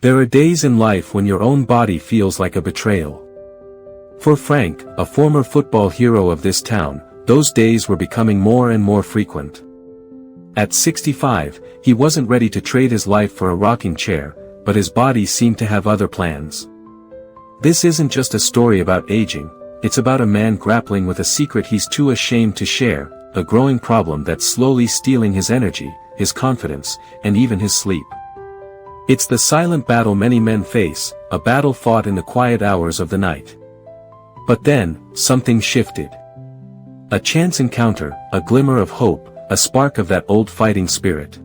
There are days in life when your own body feels like a betrayal. For Frank, a former football hero of this town, those days were becoming more and more frequent. At 65, he wasn't ready to trade his life for a rocking chair, but his body seemed to have other plans. This isn't just a story about aging, it's about a man grappling with a secret he's too ashamed to share, a growing problem that's slowly stealing his energy, his confidence, and even his sleep. It's the silent battle many men face, a battle fought in the quiet hours of the night. But then, something shifted. A chance encounter, a glimmer of hope, a spark of that old fighting spirit.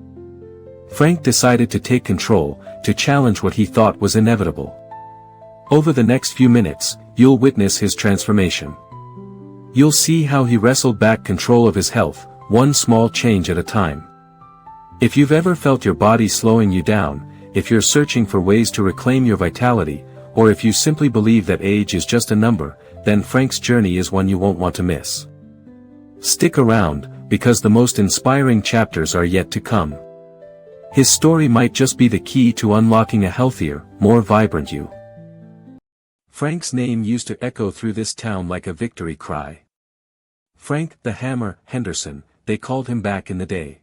Frank decided to take control, to challenge what he thought was inevitable. Over the next few minutes, you'll witness his transformation. You'll see how he wrestled back control of his health, one small change at a time. If you've ever felt your body slowing you down, if you're searching for ways to reclaim your vitality, or if you simply believe that age is just a number, then Frank's journey is one you won't want to miss. Stick around, because the most inspiring chapters are yet to come. His story might just be the key to unlocking a healthier, more vibrant you. Frank's name used to echo through this town like a victory cry. Frank the Hammer Henderson, they called him back in the day.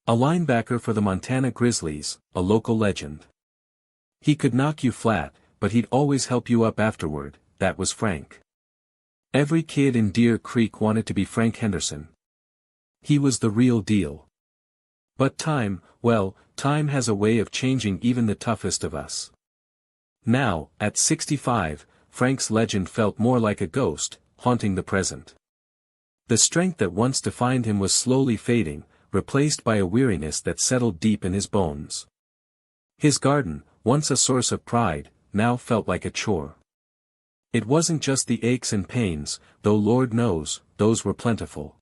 A linebacker for the Montana Grizzlies, a local legend. He could knock you flat, but he'd always help you up afterward. That was Frank. Every kid in Deer Creek wanted to be Frank Henderson. He was the real deal. But time has a way of changing even the toughest of us. Now, at 65, Frank's legend felt more like a ghost, haunting the present. The strength that once defined him was slowly fading, replaced by a weariness that settled deep in his bones. His garden, once a source of pride, now felt like a chore. It wasn't just the aches and pains, though Lord knows, those were plentiful.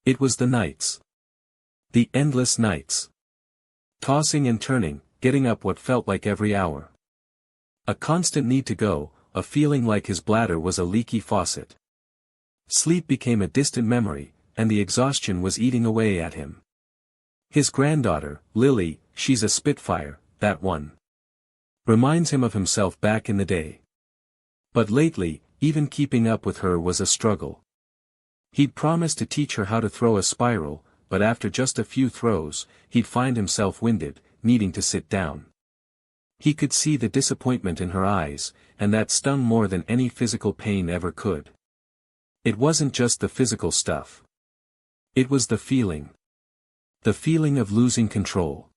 It was the nights. The endless nights. Tossing and turning, getting up what felt like every hour. A constant need to go, a feeling like his bladder was a leaky faucet. Sleep became a distant memory, and the exhaustion was eating away at him. His granddaughter, Lily, she's a spitfire, that one. Reminds him of himself back in the day. But lately, even keeping up with her was a struggle. He'd promised to teach her how to throw a spiral, but after just a few throws, he'd find himself winded, needing to sit down. He could see the disappointment in her eyes, and that stung more than any physical pain ever could. It wasn't just the physical stuff. It was the feeling. The feeling of losing control.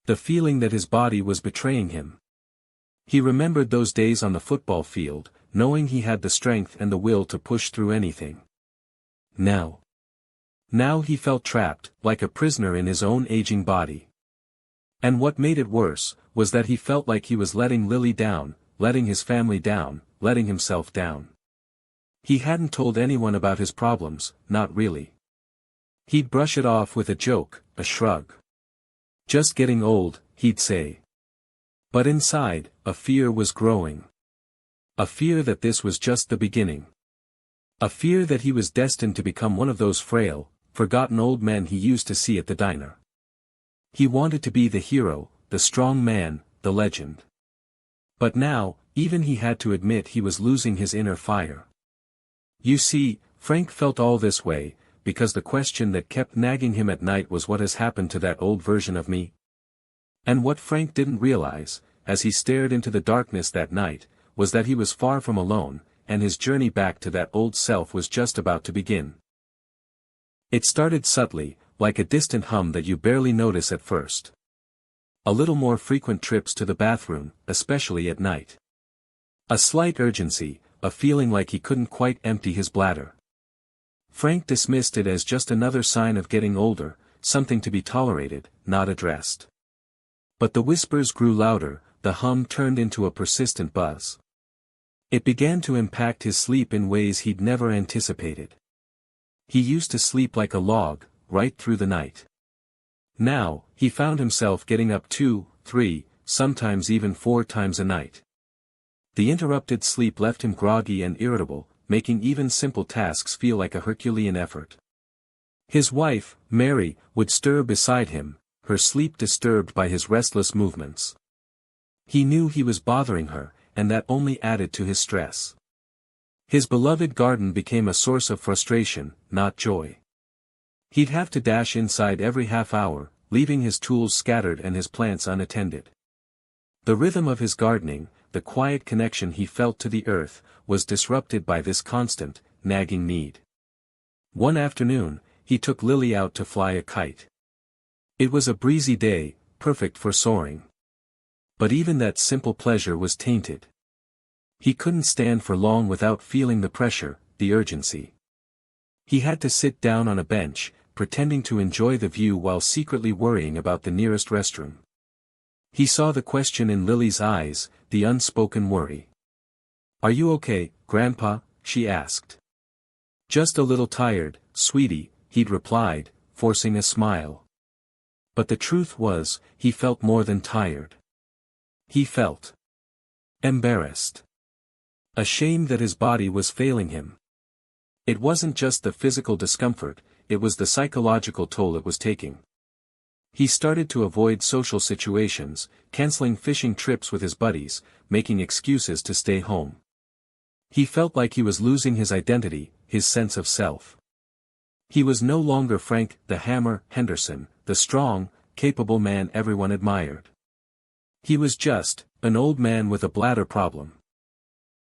The feeling that his body was betraying him. He remembered those days on the football field, knowing he had the strength and the will to push through anything. Now he felt trapped, like a prisoner in his own aging body. And what made it worse, was that he felt like he was letting Lily down, letting his family down, letting himself down. He hadn't told anyone about his problems, not really. He'd brush it off with a joke, a shrug. Just getting old, he'd say. But inside, a fear was growing. A fear that this was just the beginning. A fear that he was destined to become one of those frail, forgotten old men he used to see at the diner. He wanted to be the hero, the strong man, the legend. But now, even he had to admit he was losing his inner fire. You see, Frank felt all this way, because the question that kept nagging him at night was what has happened to that old version of me? And what Frank didn't realize, as he stared into the darkness that night, was that he was far from alone, and his journey back to that old self was just about to begin. It started subtly, like a distant hum that you barely notice at first. A little more frequent trips to the bathroom, especially at night. A slight urgency, a feeling like he couldn't quite empty his bladder. Frank dismissed it as just another sign of getting older, something to be tolerated, not addressed. But the whispers grew louder, the hum turned into a persistent buzz. It began to impact his sleep in ways he'd never anticipated. He used to sleep like a log, right through the night. Now, he found himself getting up 2, 3, sometimes even 4 times a night. The interrupted sleep left him groggy and irritable, making even simple tasks feel like a Herculean effort. His wife, Mary, would stir beside him, her sleep disturbed by his restless movements. He knew he was bothering her, and that only added to his stress. His beloved garden became a source of frustration, not joy. He'd have to dash inside every half hour, leaving his tools scattered and his plants unattended. The rhythm of his gardening, the quiet connection he felt to the earth, was disrupted by this constant, nagging need. One afternoon, he took Lily out to fly a kite. It was a breezy day, perfect for soaring. But even that simple pleasure was tainted. He couldn't stand for long without feeling the pressure, the urgency. He had to sit down on a bench, pretending to enjoy the view while secretly worrying about the nearest restroom. He saw the question in Lily's eyes, the unspoken worry. "Are you okay, Grandpa?" she asked. "Just a little tired, sweetie," he'd replied, forcing a smile. But the truth was, he felt more than tired. He felt embarrassed. Ashamed that his body was failing him. It wasn't just the physical discomfort, it was the psychological toll it was taking. He started to avoid social situations, canceling fishing trips with his buddies, making excuses to stay home. He felt like he was losing his identity, his sense of self. He was no longer Frank the Hammer Henderson, the strong, capable man everyone admired. He was just an old man with a bladder problem.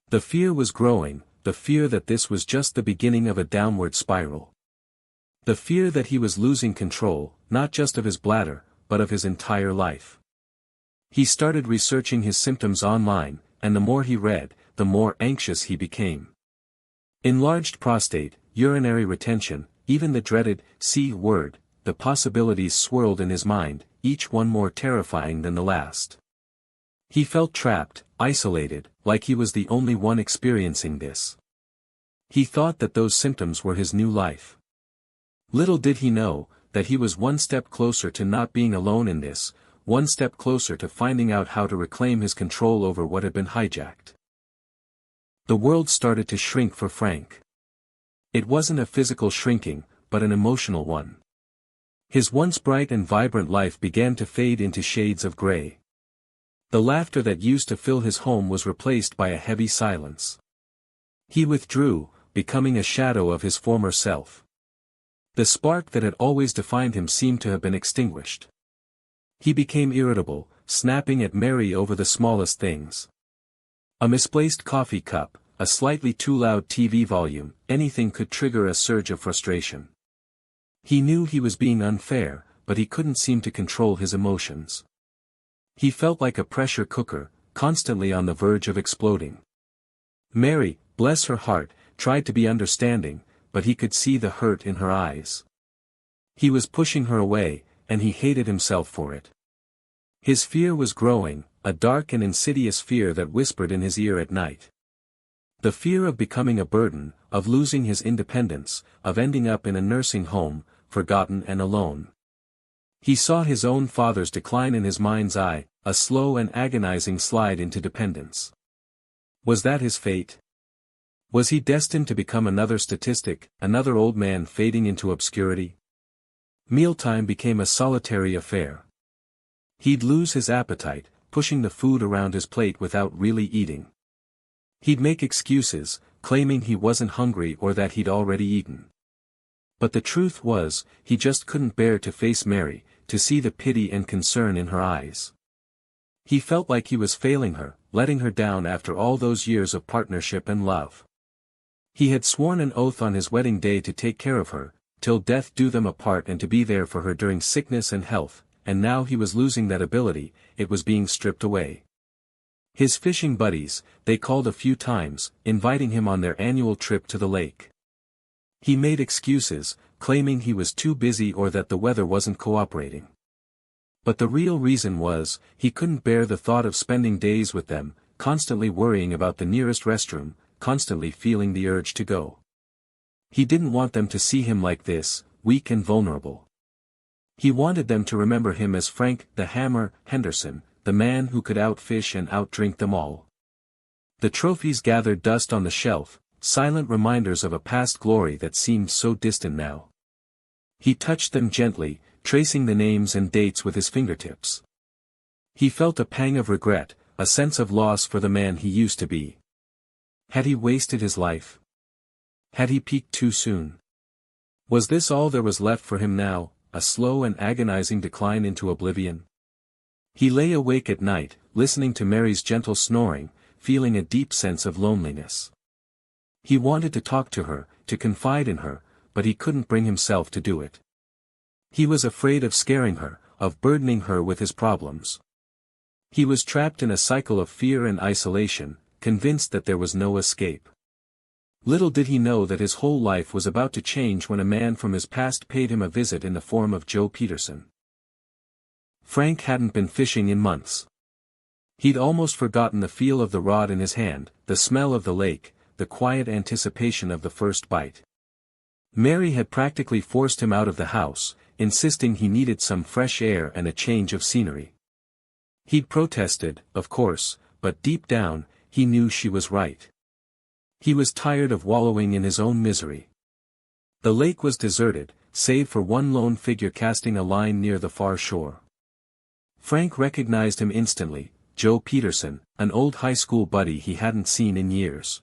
The fear was growing, the fear that this was just the beginning of a downward spiral. The fear that he was losing control, not just of his bladder, but of his entire life. He started researching his symptoms online, and the more he read, the more anxious he became. Enlarged prostate, urinary retention, even the dreaded C word, the possibilities swirled in his mind, each one more terrifying than the last. He felt trapped, isolated, like he was the only one experiencing this. He thought that those symptoms were his new life. Little did he know, that he was one step closer to not being alone in this, one step closer to finding out how to reclaim his control over what had been hijacked. The world started to shrink for Frank. It wasn't a physical shrinking, but an emotional one. His once bright and vibrant life began to fade into shades of gray. The laughter that used to fill his home was replaced by a heavy silence. He withdrew, becoming a shadow of his former self. The spark that had always defined him seemed to have been extinguished. He became irritable, snapping at Mary over the smallest things. A misplaced coffee cup, a slightly too loud TV volume, anything could trigger a surge of frustration. He knew he was being unfair, but he couldn't seem to control his emotions. He felt like a pressure cooker, constantly on the verge of exploding. Mary, bless her heart, tried to be understanding, but he could see the hurt in her eyes. He was pushing her away, and he hated himself for it. His fear was growing, a dark and insidious fear that whispered in his ear at night. The fear of becoming a burden, of losing his independence, of ending up in a nursing home, forgotten and alone. He saw his own father's decline in his mind's eye, a slow and agonizing slide into dependence. Was that his fate? Was he destined to become another statistic, another old man fading into obscurity? Mealtime became a solitary affair. He'd lose his appetite, pushing the food around his plate without really eating. He'd make excuses, claiming he wasn't hungry or that he'd already eaten. But the truth was, he just couldn't bear to face Mary, to see the pity and concern in her eyes. He felt like he was failing her, letting her down after all those years of partnership and love. He had sworn an oath on his wedding day to take care of her, till death do them apart, and to be there for her during sickness and health, and now he was losing that ability, it was being stripped away. His fishing buddies, they called a few times, inviting him on their annual trip to the lake. He made excuses, claiming he was too busy or that the weather wasn't cooperating. But the real reason was, he couldn't bear the thought of spending days with them, constantly worrying about the nearest restroom, constantly feeling the urge to go. He didn't want them to see him like this, weak and vulnerable. He wanted them to remember him as Frank the Hammer Henderson, the man who could outfish and outdrink them all. The trophies gathered dust on the shelf, silent reminders of a past glory that seemed so distant now. He touched them gently, tracing the names and dates with his fingertips. He felt a pang of regret, a sense of loss for the man he used to be. Had he wasted his life? Had he peaked too soon? Was this all there was left for him now, a slow and agonizing decline into oblivion? He lay awake at night, listening to Mary's gentle snoring, feeling a deep sense of loneliness. He wanted to talk to her, to confide in her, but he couldn't bring himself to do it. He was afraid of scaring her, of burdening her with his problems. He was trapped in a cycle of fear and isolation, convinced that there was no escape. Little did he know that his whole life was about to change when a man from his past paid him a visit in the form of Joe Peterson. Frank hadn't been fishing in months. He'd almost forgotten the feel of the rod in his hand, the smell of the lake, the quiet anticipation of the first bite. Mary had practically forced him out of the house, insisting he needed some fresh air and a change of scenery. He'd protested, of course, but deep down, he knew she was right. He was tired of wallowing in his own misery. The lake was deserted, save for one lone figure casting a line near the far shore. Frank recognized him instantly, Joe Peterson, an old high school buddy he hadn't seen in years.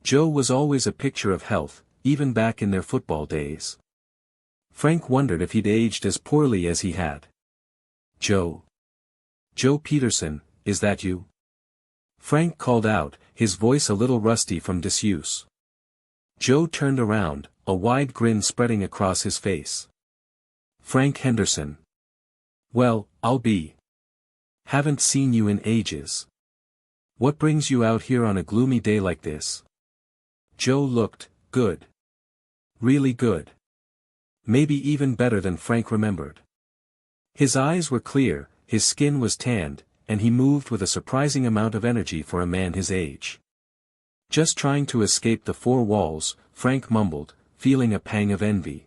Joe was always a picture of health, even back in their football days. Frank wondered if he'd aged as poorly as he had. Joe. Joe Peterson, is that you? Frank called out, his voice a little rusty from disuse. Joe turned around, a wide grin spreading across his face. Frank Henderson. Well, I'll be. Haven't seen you in ages. What brings you out here on a gloomy day like this? Joe looked good. Really good. Maybe even better than Frank remembered. His eyes were clear, his skin was tanned, and he moved with a surprising amount of energy for a man his age. Just trying to escape the four walls, Frank mumbled, feeling a pang of envy.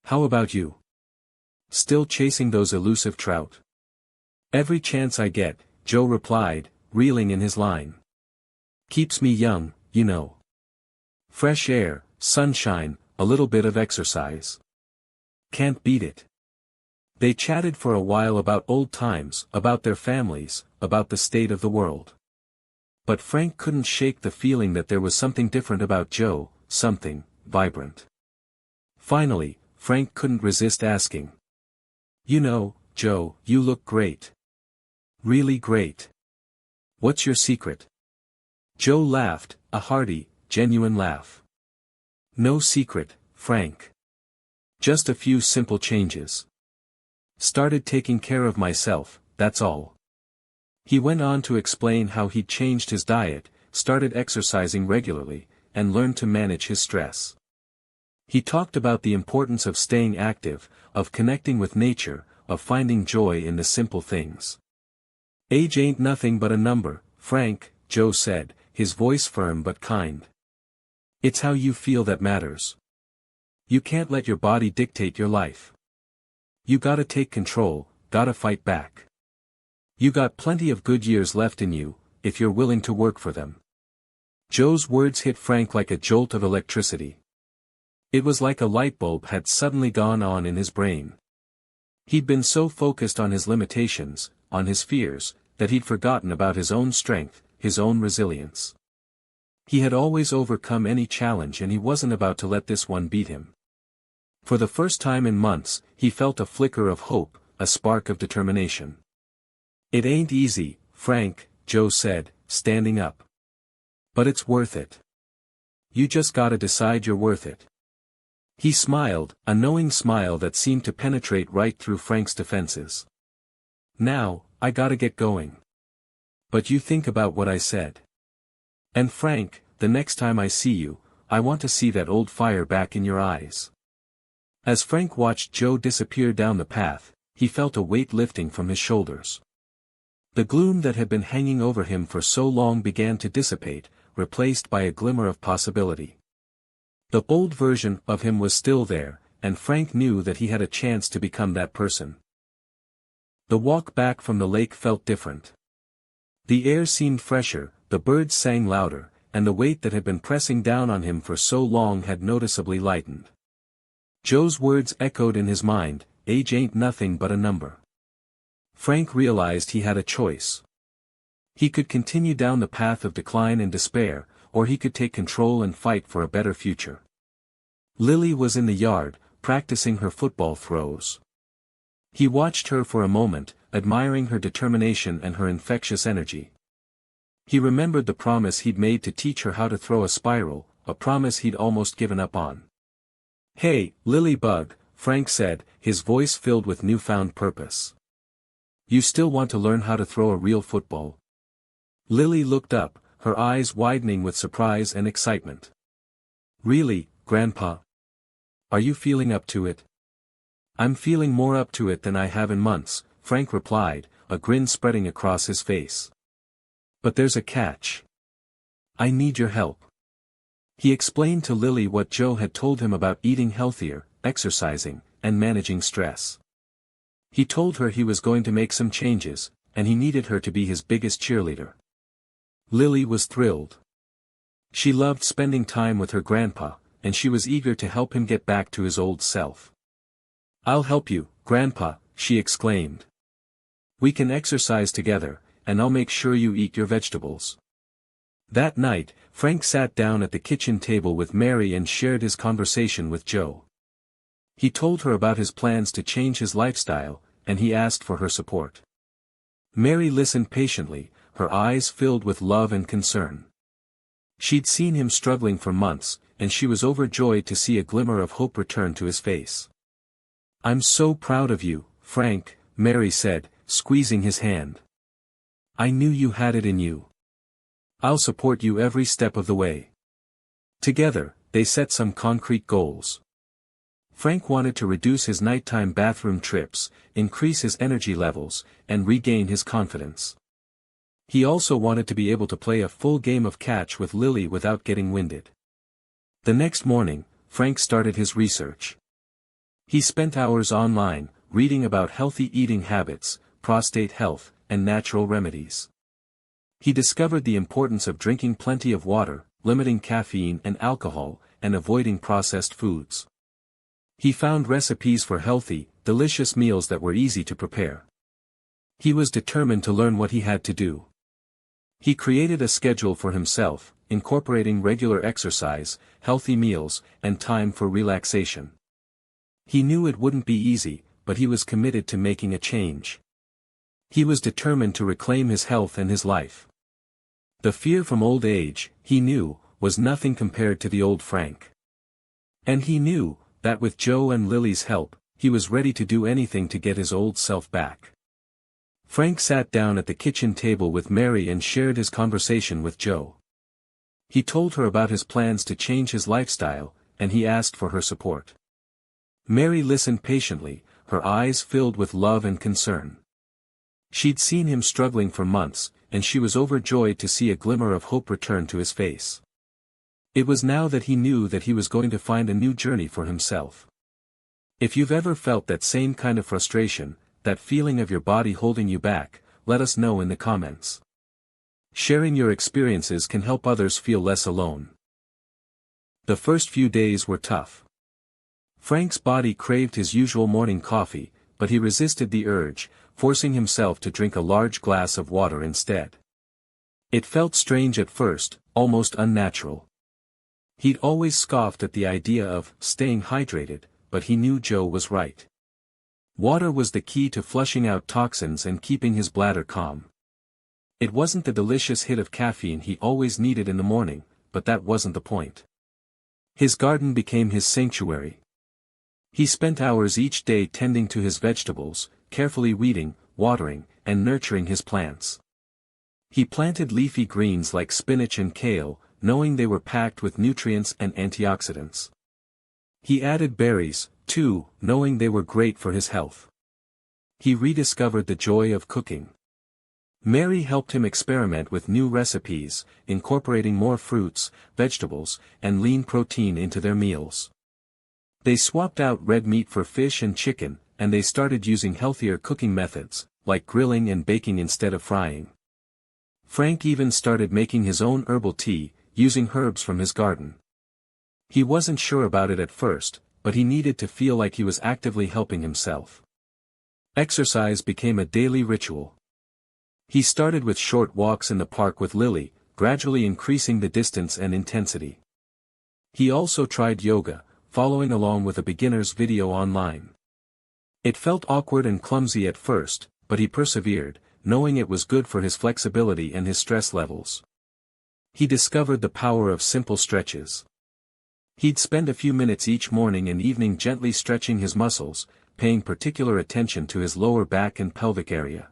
How about you? Still chasing those elusive trout? Every chance I get, Joe replied, reeling in his line. Keeps me young, you know. Fresh air, sunshine, a little bit of exercise. Can't beat it. They chatted for a while about old times, about their families, about the state of the world. But Frank couldn't shake the feeling that there was something different about Joe, something vibrant. Finally, Frank couldn't resist asking. You know, Joe, you look great. Really great. What's your secret? Joe laughed, a hearty, genuine laugh. No secret, Frank. Just a few simple changes. Started taking care of myself, that's all. He went on to explain how he'd changed his diet, started exercising regularly, and learned to manage his stress. He talked about the importance of staying active, of connecting with nature, of finding joy in the simple things. Age ain't nothing but a number, Frank, Joe said, his voice firm but kind. It's how you feel that matters. You can't let your body dictate your life. You gotta take control, gotta fight back. You got plenty of good years left in you, if you're willing to work for them. Joe's words hit Frank like a jolt of electricity. It was like a light bulb had suddenly gone on in his brain. He'd been so focused on his limitations, on his fears, that he'd forgotten about his own strength, his own resilience. He had always overcome any challenge and he wasn't about to let this one beat him. For the first time in months, he felt a flicker of hope, a spark of determination. It ain't easy, Frank, Joe said, standing up. But it's worth it. You just gotta decide you're worth it. He smiled, a knowing smile that seemed to penetrate right through Frank's defenses. Now, I gotta get going. But you think about what I said. And Frank, the next time I see you, I want to see that old fire back in your eyes. As Frank watched Joe disappear down the path, he felt a weight lifting from his shoulders. The gloom that had been hanging over him for so long began to dissipate, replaced by a glimmer of possibility. The old version of him was still there, and Frank knew that he had a chance to become that person. The walk back from the lake felt different. The air seemed fresher, the birds sang louder, and the weight that had been pressing down on him for so long had noticeably lightened. Joe's words echoed in his mind, age ain't nothing but a number. Frank realized he had a choice. He could continue down the path of decline and despair, or he could take control and fight for a better future. Lily was in the yard, practicing her football throws. He watched her for a moment, admiring her determination and her infectious energy. He remembered the promise he'd made to teach her how to throw a spiral, a promise he'd almost given up on. "Hey, Lily Bug," Frank said, his voice filled with newfound purpose. "You still want to learn how to throw a real football?" Lily looked up, her eyes widening with surprise and excitement. "Really, Grandpa? Are you feeling up to it?" "I'm feeling more up to it than I have in months," Frank replied, a grin spreading across his face. "But there's a catch. I need your help." He explained to Lily what Joe had told him about eating healthier, exercising, and managing stress. He told her he was going to make some changes, and he needed her to be his biggest cheerleader. Lily was thrilled. She loved spending time with her grandpa, and she was eager to help him get back to his old self. "I'll help you, Grandpa," she exclaimed. "We can exercise together, and I'll make sure you eat your vegetables." That night, Frank sat down at the kitchen table with Mary and shared his conversation with Joe. He told her about his plans to change his lifestyle, and he asked for her support. Mary listened patiently, her eyes filled with love and concern. She'd seen him struggling for months, and she was overjoyed to see a glimmer of hope return to his face. "I'm so proud of you, Frank," Mary said, squeezing his hand. "I knew you had it in you. I'll support you every step of the way." Together, they set some concrete goals. Frank wanted to reduce his nighttime bathroom trips, increase his energy levels, and regain his confidence. He also wanted to be able to play a full game of catch with Lily without getting winded. The next morning, Frank started his research. He spent hours online, reading about healthy eating habits, prostate health, and natural remedies. He discovered the importance of drinking plenty of water, limiting caffeine and alcohol, and avoiding processed foods. He found recipes for healthy, delicious meals that were easy to prepare. He was determined to learn what he had to do. He created a schedule for himself, incorporating regular exercise, healthy meals, and time for relaxation. He knew it wouldn't be easy, but he was committed to making a change. He was determined to reclaim his health and his life. The fear from old age, he knew, was nothing compared to the old Frank. And he knew that with Joe and Lily's help, he was ready to do anything to get his old self back. Frank sat down at the kitchen table with Mary and shared his conversation with Joe. He told her about his plans to change his lifestyle, and he asked for her support. Mary listened patiently, her eyes filled with love and concern. She'd seen him struggling for months, and she was overjoyed to see a glimmer of hope return to his face. It was now that he knew that he was going to find a new journey for himself. If you've ever felt that same kind of frustration, that feeling of your body holding you back, let us know in the comments. Sharing your experiences can help others feel less alone. The first few days were tough. Frank's body craved his usual morning coffee, but he resisted the urge, forcing himself to drink a large glass of water instead. It felt strange at first, almost unnatural. He'd always scoffed at the idea of staying hydrated, but he knew Joe was right. Water was the key to flushing out toxins and keeping his bladder calm. It wasn't the delicious hit of caffeine he always needed in the morning, but that wasn't the point. His garden became his sanctuary. He spent hours each day tending to his vegetables, carefully weeding, watering, and nurturing his plants. He planted leafy greens like spinach and kale, knowing they were packed with nutrients and antioxidants. He added berries, too, knowing they were great for his health. He rediscovered the joy of cooking. Mary helped him experiment with new recipes, incorporating more fruits, vegetables, and lean protein into their meals. They swapped out red meat for fish and chicken, and they started using healthier cooking methods, like grilling and baking instead of frying. Frank even started making his own herbal tea, using herbs from his garden. He wasn't sure about it at first, but he needed to feel like he was actively helping himself. Exercise became a daily ritual. He started with short walks in the park with Lily, gradually increasing the distance and intensity. He also tried yoga, following along with a beginner's video online. It felt awkward and clumsy at first, but he persevered, knowing it was good for his flexibility and his stress levels. He discovered the power of simple stretches. He'd spend a few minutes each morning and evening gently stretching his muscles, paying particular attention to his lower back and pelvic area.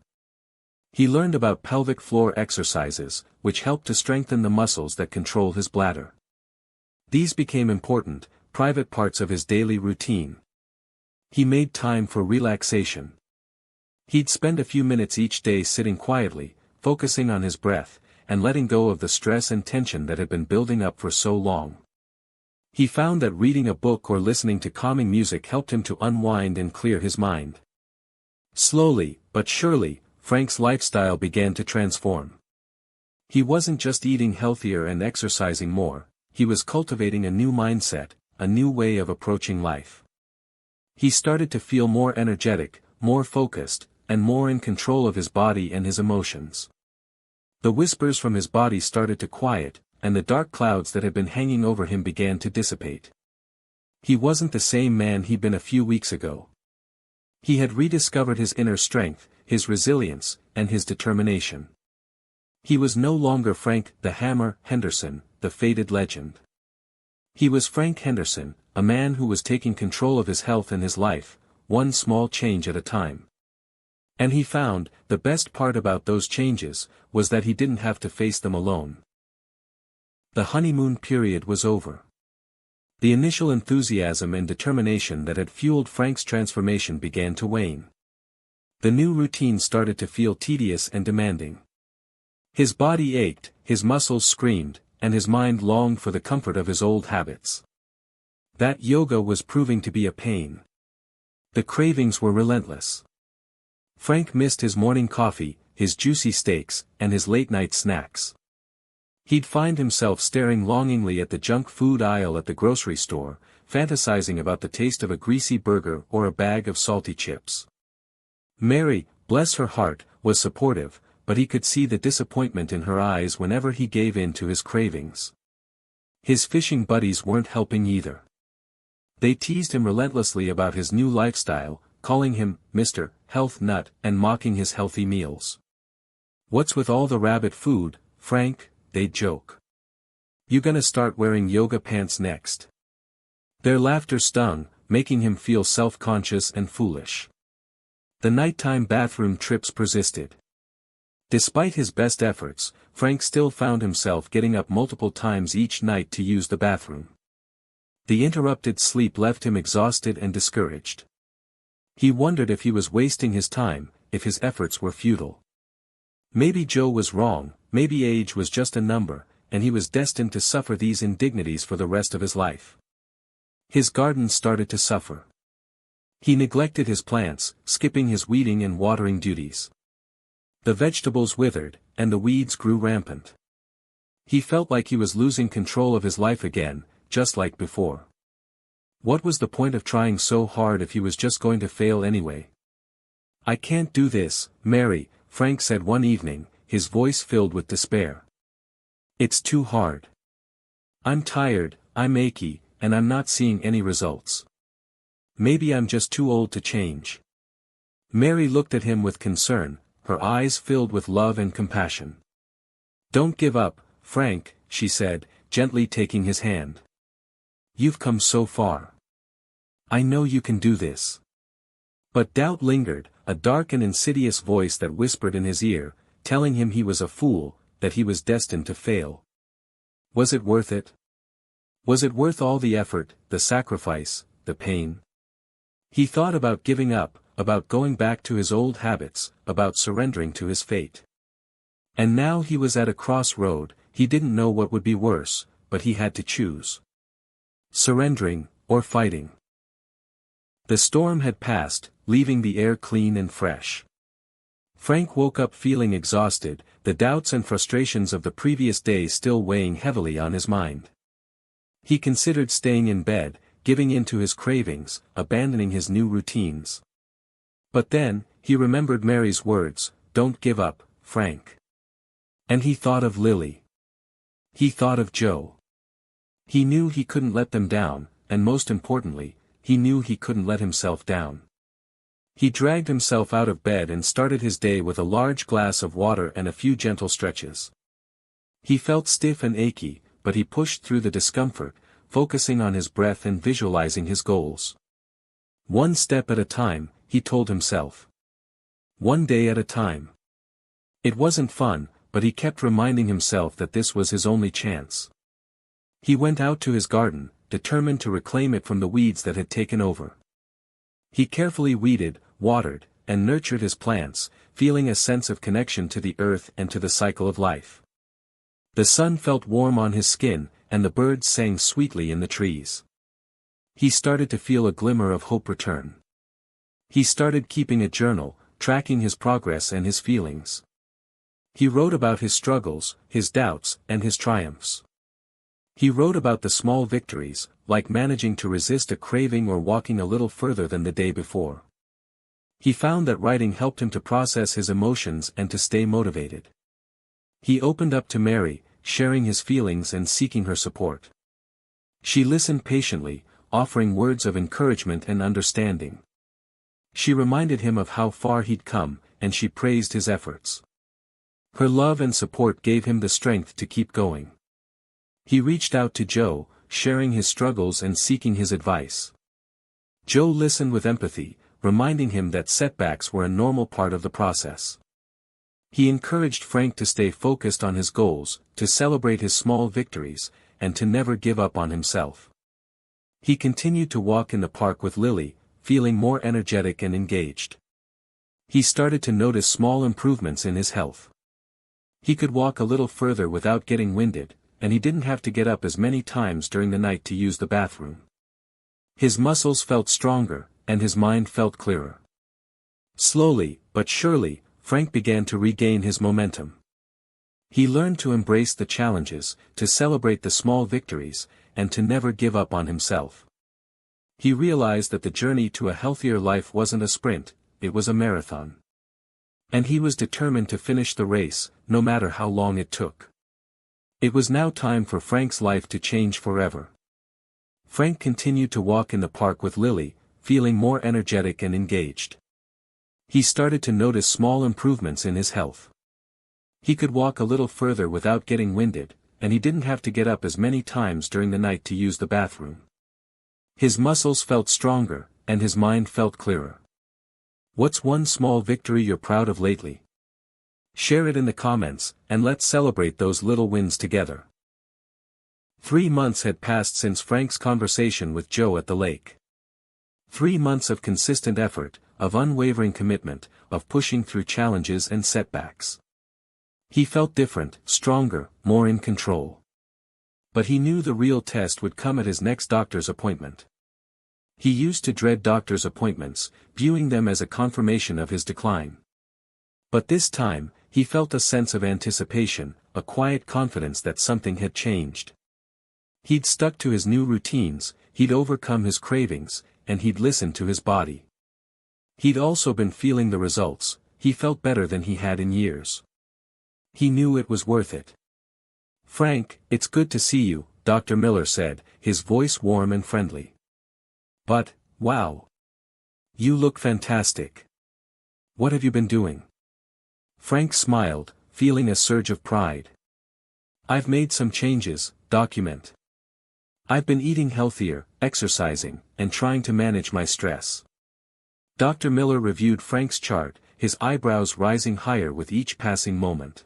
He learned about pelvic floor exercises, which helped to strengthen the muscles that control his bladder. These became important, private parts of his daily routine. He made time for relaxation. He'd spend a few minutes each day sitting quietly, focusing on his breath, and letting go of the stress and tension that had been building up for so long. He found that reading a book or listening to calming music helped him to unwind and clear his mind. Slowly, but surely, Frank's lifestyle began to transform. He wasn't just eating healthier and exercising more, he was cultivating a new mindset, a new way of approaching life. He started to feel more energetic, more focused, and more in control of his body and his emotions. The whispers from his body started to quiet, and the dark clouds that had been hanging over him began to dissipate. He wasn't the same man he'd been a few weeks ago. He had rediscovered his inner strength, his resilience, and his determination. He was no longer Frank the Hammer Henderson, the faded legend. He was Frank Henderson, a man who was taking control of his health and his life, one small change at a time. And he found, the best part about those changes, was that he didn't have to face them alone. The honeymoon period was over. The initial enthusiasm and determination that had fueled Frank's transformation began to wane. The new routine started to feel tedious and demanding. His body ached, his muscles screamed, and his mind longed for the comfort of his old habits. That yoga was proving to be a pain. The cravings were relentless. Frank missed his morning coffee, his juicy steaks, and his late-night snacks. He'd find himself staring longingly at the junk food aisle at the grocery store, fantasizing about the taste of a greasy burger or a bag of salty chips. Mary, bless her heart, was supportive, but he could see the disappointment in her eyes whenever he gave in to his cravings. His fishing buddies weren't helping either. They teased him relentlessly about his new lifestyle, calling him Mr. Health Nut and mocking his healthy meals. "What's with all the rabbit food, Frank?" they'd joke. "You gonna start wearing yoga pants next?" Their laughter stung, making him feel self-conscious and foolish. The nighttime bathroom trips persisted. Despite his best efforts, Frank still found himself getting up multiple times each night to use the bathroom. The interrupted sleep left him exhausted and discouraged. He wondered if he was wasting his time, if his efforts were futile. Maybe Joe was wrong, maybe age was just a number, and he was destined to suffer these indignities for the rest of his life. His garden started to suffer. He neglected his plants, skipping his weeding and watering duties. The vegetables withered, and the weeds grew rampant. He felt like he was losing control of his life again, just like before. What was the point of trying so hard if he was just going to fail anyway? "I can't do this, Mary," Frank said one evening, his voice filled with despair. "It's too hard. I'm tired, I'm achy, and I'm not seeing any results. Maybe I'm just too old to change." Mary looked at him with concern, her eyes filled with love and compassion. "Don't give up, Frank," she said, gently taking his hand. "You've come so far. I know you can do this." But doubt lingered, a dark and insidious voice that whispered in his ear, telling him he was a fool, that he was destined to fail. Was it worth it? Was it worth all the effort, the sacrifice, the pain? He thought about giving up, about going back to his old habits, about surrendering to his fate. And now he was at a crossroad, he didn't know what would be worse, but he had to choose. Surrendering, or fighting. The storm had passed, leaving the air clean and fresh. Frank woke up feeling exhausted, the doubts and frustrations of the previous day still weighing heavily on his mind. He considered staying in bed, giving in to his cravings, abandoning his new routines. But then, he remembered Mary's words, "Don't give up, Frank. And he thought of Lily. He thought of Joe. He knew he couldn't let them down, and most importantly, he knew he couldn't let himself down. He dragged himself out of bed and started his day with a large glass of water and a few gentle stretches. He felt stiff and achy, but he pushed through the discomfort, focusing on his breath and visualizing his goals. One step at a time, he told himself. One day at a time. It wasn't fun, but he kept reminding himself that this was his only chance. He went out to his garden, determined to reclaim it from the weeds that had taken over. He carefully weeded, watered, and nurtured his plants, feeling a sense of connection to the earth and to the cycle of life. The sun felt warm on his skin, and the birds sang sweetly in the trees. He started to feel a glimmer of hope return. He started keeping a journal, tracking his progress and his feelings. He wrote about his struggles, his doubts, and his triumphs. He wrote about the small victories, like managing to resist a craving or walking a little further than the day before. He found that writing helped him to process his emotions and to stay motivated. He opened up to Mary, sharing his feelings and seeking her support. She listened patiently, offering words of encouragement and understanding. She reminded him of how far he'd come, and she praised his efforts. Her love and support gave him the strength to keep going. He reached out to Joe, sharing his struggles and seeking his advice. Joe listened with empathy, reminding him that setbacks were a normal part of the process. He encouraged Frank to stay focused on his goals, to celebrate his small victories, and to never give up on himself. He continued to walk in the park with Lily, feeling more energetic and engaged. He started to notice small improvements in his health. He could walk a little further without getting winded, and he didn't have to get up as many times during the night to use the bathroom. His muscles felt stronger, and his mind felt clearer. Slowly, but surely, Frank began to regain his momentum. He learned to embrace the challenges, to celebrate the small victories, and to never give up on himself. He realized that the journey to a healthier life wasn't a sprint, it was a marathon. And he was determined to finish the race, no matter how long it took. It was now time for Frank's life to change forever. Frank continued to walk in the park with Lily, feeling more energetic and engaged. He started to notice small improvements in his health. He could walk a little further without getting winded, and he didn't have to get up as many times during the night to use the bathroom. His muscles felt stronger, and his mind felt clearer. What's one small victory you're proud of lately? Share it in the comments, and let's celebrate those little wins together. 3 months had passed since Frank's conversation with Joe at the lake. 3 months of consistent effort, of unwavering commitment, of pushing through challenges and setbacks. He felt different, stronger, more in control. But he knew the real test would come at his next doctor's appointment. He used to dread doctor's appointments, viewing them as a confirmation of his decline. But this time, he felt a sense of anticipation, a quiet confidence that something had changed. He'd stuck to his new routines, he'd overcome his cravings, and he'd listened to his body. He'd also been feeling the results, he felt better than he had in years. He knew it was worth it. "Frank, it's good to see you," Dr. Miller said, his voice warm and friendly. "But, wow. You look fantastic. What have you been doing?" Frank smiled, feeling a surge of pride. "I've made some changes, document. I've been eating healthier, exercising, and trying to manage my stress." Dr. Miller reviewed Frank's chart, his eyebrows rising higher with each passing moment.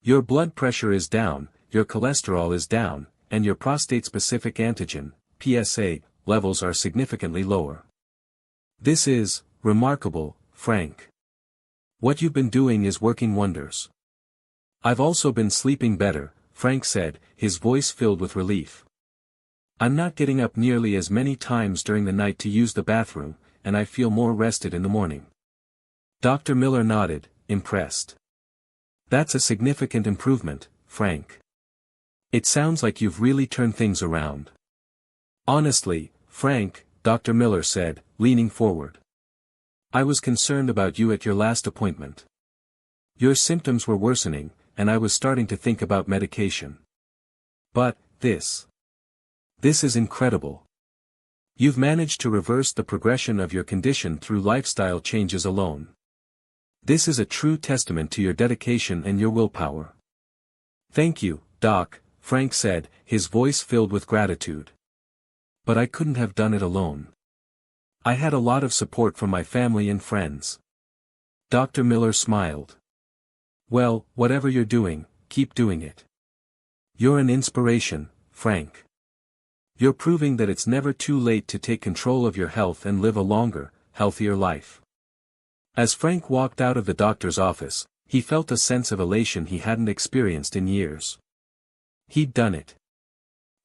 "Your blood pressure is down, your cholesterol is down, and your prostate-specific antigen, PSA, levels are significantly lower. This is remarkable, Frank. What you've been doing is working wonders." "I've also been sleeping better," Frank said, his voice filled with relief. "I'm not getting up nearly as many times during the night to use the bathroom, and I feel more rested in the morning." Dr. Miller nodded, impressed. "That's a significant improvement, Frank. It sounds like you've really turned things around." "Honestly, Frank," Dr. Miller said, leaning forward. "I was concerned about you at your last appointment. Your symptoms were worsening, and I was starting to think about medication. But, this is incredible. You've managed to reverse the progression of your condition through lifestyle changes alone. This is a true testament to your dedication and your willpower. Thank you, Doc, Frank said, his voice filled with gratitude. But I couldn't have done it alone. I had a lot of support from my family and friends. Dr. Miller smiled. Well, whatever you're doing, keep doing it. You're an inspiration, Frank. You're proving that it's never too late to take control of your health and live a longer, healthier life. As Frank walked out of the doctor's office, he felt a sense of elation he hadn't experienced in years. He'd done it.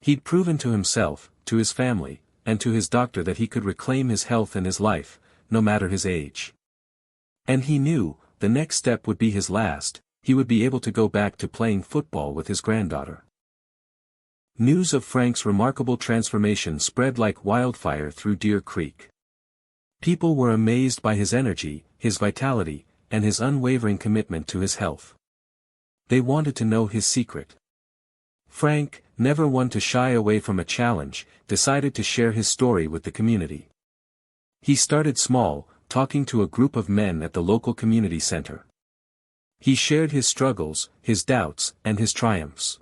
He'd proven to himself, to his family, and to his doctor that he could reclaim his health and his life, no matter his age. And he knew, the next step would be his last, he would be able to go back to playing football with his granddaughter. News of Frank's remarkable transformation spread like wildfire through Deer Creek. People were amazed by his energy, his vitality, and his unwavering commitment to his health. They wanted to know his secret. Frank, never one to shy away from a challenge, decided to share his story with the community. He started small, talking to a group of men at the local community center. He shared his struggles, his doubts, and his triumphs.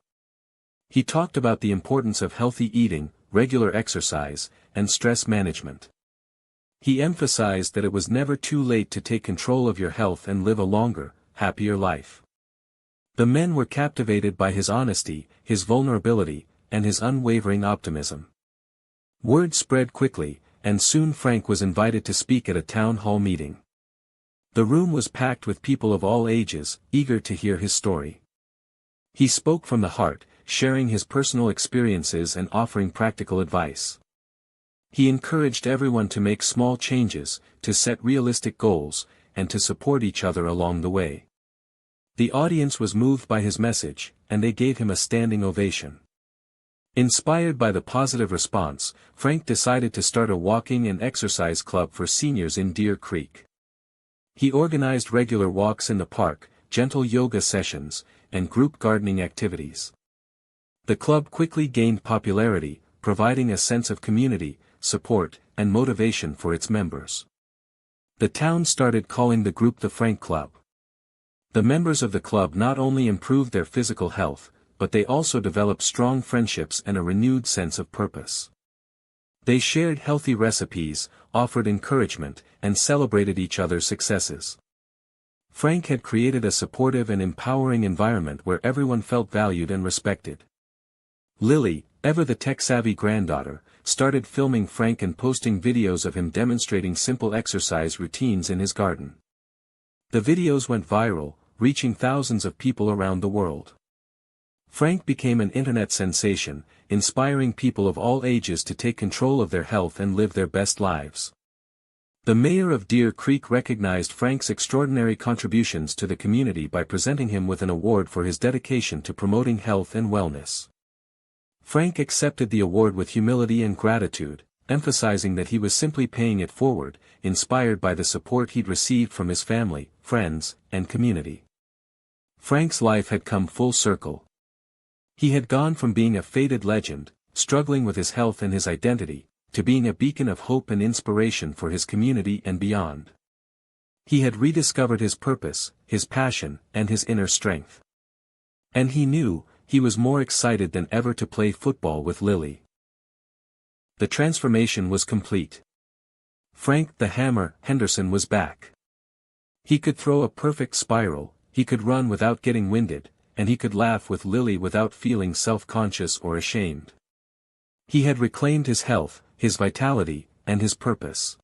He talked about the importance of healthy eating, regular exercise, and stress management. He emphasized that it was never too late to take control of your health and live a longer, happier life. The men were captivated by his honesty, his vulnerability, and his unwavering optimism. Word spread quickly, and soon Frank was invited to speak at a town hall meeting. The room was packed with people of all ages, eager to hear his story. He spoke from the heart, sharing his personal experiences and offering practical advice. He encouraged everyone to make small changes, to set realistic goals, and to support each other along the way. The audience was moved by his message, and they gave him a standing ovation. Inspired by the positive response, Frank decided to start a walking and exercise club for seniors in Deer Creek. He organized regular walks in the park, gentle yoga sessions, and group gardening activities. The club quickly gained popularity, providing a sense of community, support, and motivation for its members. The town started calling the group the Frank Club. The members of the club not only improved their physical health, but they also developed strong friendships and a renewed sense of purpose. They shared healthy recipes, offered encouragement, and celebrated each other's successes. Frank had created a supportive and empowering environment where everyone felt valued and respected. Lily, ever the tech-savvy granddaughter, started filming Frank and posting videos of him demonstrating simple exercise routines in his garden. The videos went viral, reaching thousands of people around the world. Frank became an internet sensation, inspiring people of all ages to take control of their health and live their best lives. The mayor of Deer Creek recognized Frank's extraordinary contributions to the community by presenting him with an award for his dedication to promoting health and wellness. Frank accepted the award with humility and gratitude, emphasizing that he was simply paying it forward, inspired by the support he'd received from his family, friends, and community. Frank's life had come full circle. He had gone from being a faded legend, struggling with his health and his identity, to being a beacon of hope and inspiration for his community and beyond. He had rediscovered his purpose, his passion, and his inner strength. And he knew, he was more excited than ever to play football with Lily. The transformation was complete. Frank the Hammer Henderson was back. He could throw a perfect spiral, he could run without getting winded, and he could laugh with Lily without feeling self-conscious or ashamed. He had reclaimed his health, his vitality, and his purpose.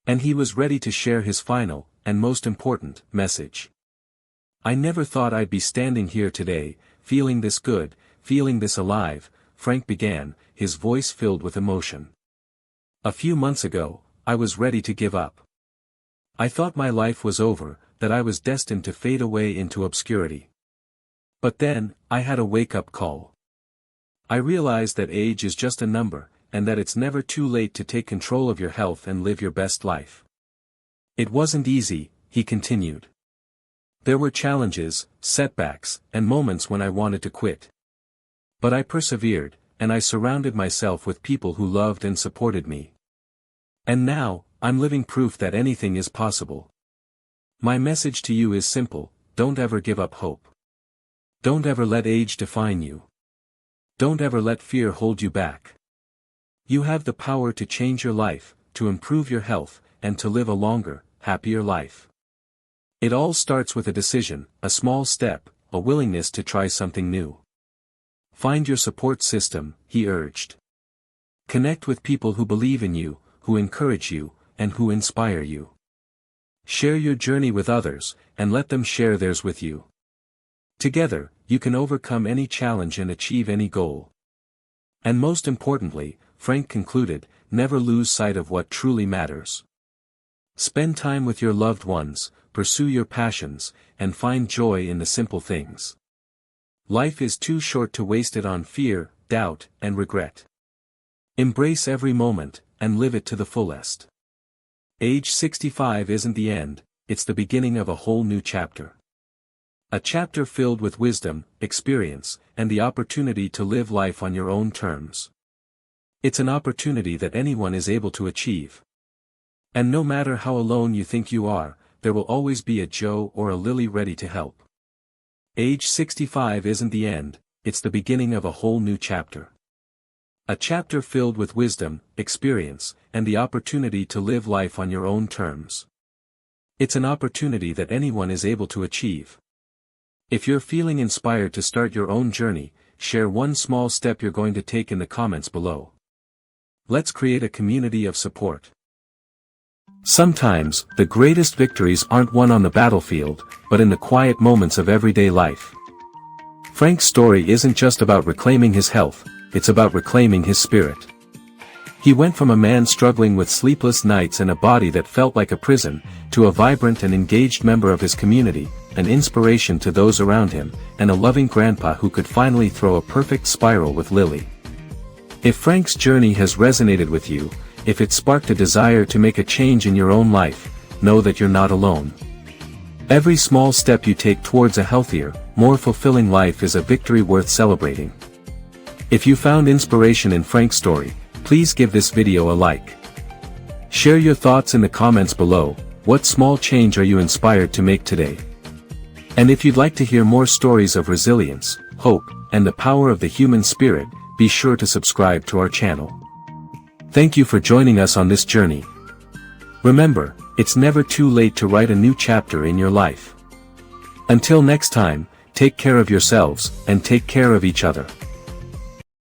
And he was ready to share his final, and most important, message. I never thought I'd be standing here today, feeling this good, feeling this alive, Frank began, his voice filled with emotion. A few months ago, I was ready to give up. I thought my life was over, that I was destined to fade away into obscurity. But then, I had a wake-up call. I realized that age is just a number, and that it's never too late to take control of your health and live your best life. It wasn't easy, he continued. There were challenges, setbacks, and moments when I wanted to quit. But I persevered, and I surrounded myself with people who loved and supported me. And now, I'm living proof that anything is possible. My message to you is simple: don't ever give up hope. Don't ever let age define you. Don't ever let fear hold you back. You have the power to change your life, to improve your health, and to live a longer, happier life. It all starts with a decision, a small step, a willingness to try something new. Find your support system, he urged. Connect with people who believe in you, who encourage you, and who inspire you. Share your journey with others, and let them share theirs with you. Together, you can overcome any challenge and achieve any goal. And most importantly, Frank concluded, never lose sight of what truly matters. Spend time with your loved ones, pursue your passions, and find joy in the simple things. Life is too short to waste it on fear, doubt, and regret. Embrace every moment, and live it to the fullest. Age 65 isn't the end, it's the beginning of a whole new chapter. A chapter filled with wisdom, experience, and the opportunity to live life on your own terms. It's an opportunity that anyone is able to achieve. And no matter how alone you think you are, there will always be a Joe or a Lily ready to help. Age 65 isn't the end, it's the beginning of a whole new chapter. A chapter filled with wisdom, experience, and the opportunity to live life on your own terms. It's an opportunity that anyone is able to achieve. If you're feeling inspired to start your own journey, share one small step you're going to take in the comments below. Let's create a community of support. Sometimes, the greatest victories aren't won on the battlefield, but in the quiet moments of everyday life. Frank's story isn't just about reclaiming his health, it's about reclaiming his spirit. He went from a man struggling with sleepless nights and a body that felt like a prison, to a vibrant and engaged member of his community, an inspiration to those around him, and a loving grandpa who could finally throw a perfect spiral with Lily. If Frank's journey has resonated with you, if it sparked a desire to make a change in your own life, know that you're not alone. Every small step you take towards a healthier, more fulfilling life is a victory worth celebrating. If you found inspiration in Frank's story, please give this video a like. Share your thoughts in the comments below. What small change are you inspired to make today? And if you'd like to hear more stories of resilience, hope, and the power of the human spirit, be sure to subscribe to our channel. Thank you for joining us on this journey. Remember, it's never too late to write a new chapter in your life. Until next time, take care of yourselves, and take care of each other.